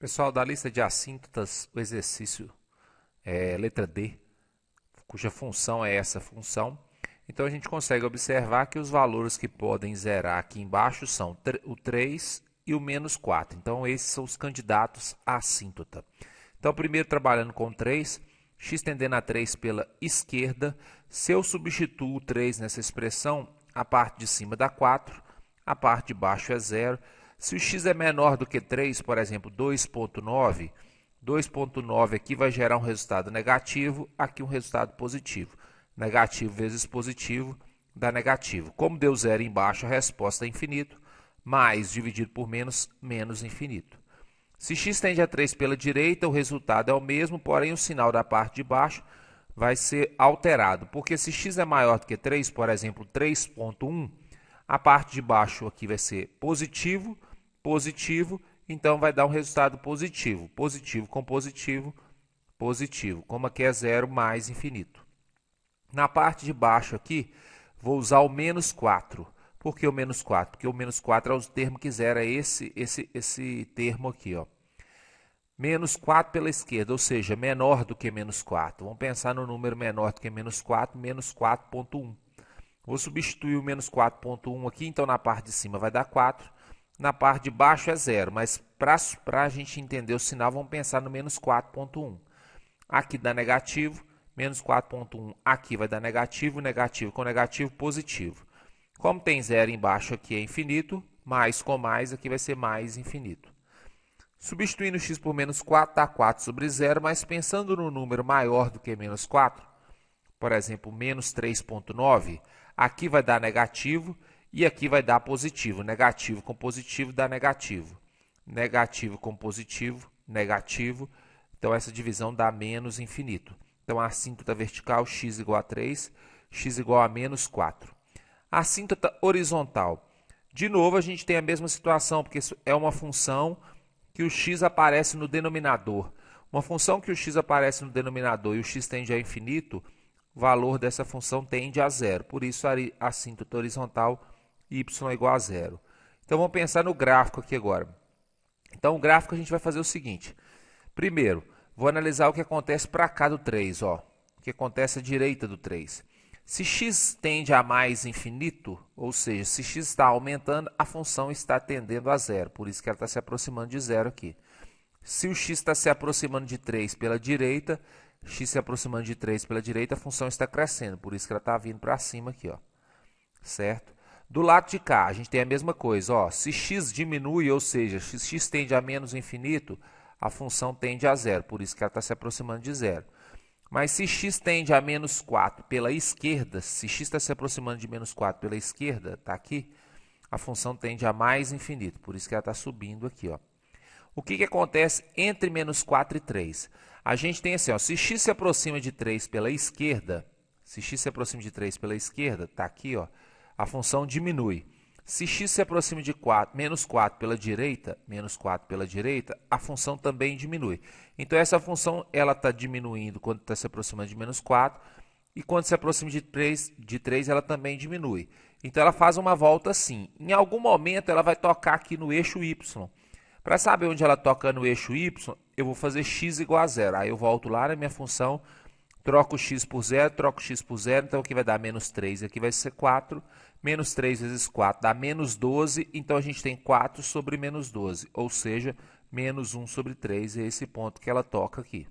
Pessoal, da lista de assíntotas, o exercício é letra D, cuja função é essa função. Então a gente consegue observar que os valores que podem zerar aqui embaixo são o 3 e o menos 4. Então esses são os candidatos à assíntota. Então primeiro trabalhando com 3, x tendendo a 3 pela esquerda. Se eu substituo o 3 nessa expressão, a parte de cima dá 4, a parte de baixo é 0. Se o x é menor do que 3, por exemplo, 2,9, 2,9 aqui vai gerar um resultado negativo, aqui um resultado positivo. Negativo vezes positivo dá negativo. Como deu zero embaixo, a resposta é infinito, mais dividido por menos, menos infinito. Se x tende a 3 pela direita, o resultado é o mesmo, porém o sinal da parte de baixo vai ser alterado. Porque se x é maior do que 3, por exemplo, 3,1, a parte de baixo aqui vai ser positivo, positivo, então vai dar um resultado positivo. Positivo com positivo, positivo. Como aqui é zero, mais infinito. Na parte de baixo aqui, vou usar o menos 4. Por que o menos 4? Porque o menos 4 é o termo que zera esse termo aqui, ó. Menos 4 pela esquerda, ou seja, menor do que menos 4. Vamos pensar no número menor do que menos 4, menos 4,1. Vou substituir o menos 4,1 aqui, então na parte de cima vai dar 4. Na parte de baixo é 0, mas para a gente entender o sinal, vamos pensar no menos 4,1. Aqui dá negativo, menos 4,1 aqui vai dar negativo, negativo com negativo, positivo. Como tem 0 embaixo aqui é infinito, mais com mais aqui vai ser mais infinito. Substituindo x por menos 4, dá 4 sobre 0, mas pensando no número maior do que menos 4, por exemplo, menos 3,9, aqui vai dar negativo e aqui vai dar positivo. Negativo com positivo dá negativo. Negativo com positivo, negativo. Então, essa divisão dá menos infinito. Então, a assíntota vertical, x igual a 3, x igual a menos 4. A assíntota horizontal. De novo, a gente tem a mesma situação, porque é uma função que o x aparece no denominador. Uma função que o x aparece no denominador e o x tende a infinito, o valor dessa função tende a zero. Por isso, a assíntota horizontal y é igual a zero. Então, vamos pensar no gráfico aqui agora. Então, o gráfico a gente vai fazer o seguinte. Primeiro, vou analisar o que acontece para cá do 3. Ó. O que acontece à direita do 3. Se x tende a mais infinito, ou seja, se x está aumentando, a função está tendendo a zero. Por isso que ela está se aproximando de zero aqui. Se o x está se aproximando de 3 pela direita, x se aproximando de 3 pela direita, a função está crescendo. Por isso que ela está vindo para cima aqui. Ó. Certo? Do lado de cá, a gente tem a mesma coisa. Ó. Se x diminui, ou seja, se x tende a menos infinito, a função tende a zero. Por isso que ela está se aproximando de zero. Mas se x tende a menos 4 pela esquerda, se x está se aproximando de menos 4 pela esquerda, está aqui, a função tende a mais infinito. Por isso que ela está subindo aqui. Ó. O que acontece entre menos 4 e 3? A gente tem assim, ó, se x se aproxima de 3 pela esquerda, se x se aproxima de 3 pela esquerda, está aqui, ó, a função diminui. Se x se aproxima de 4, menos 4 pela direita, a função também diminui. Então, essa função está diminuindo quando está se aproximando de menos 4, e quando se aproxima de 3 ela também diminui. Então, ela faz uma volta assim. Em algum momento, ela vai tocar aqui no eixo y. Para saber onde ela toca no eixo y, eu vou fazer x igual a zero. Aí eu volto lá na minha função, troco o x por zero, troco o x por zero, então aqui vai dar menos 3, aqui vai ser 4. Menos 3 vezes 4 dá menos 12, então a gente tem 4 sobre menos 12, ou seja, menos 1 sobre 3 é esse ponto que ela toca aqui.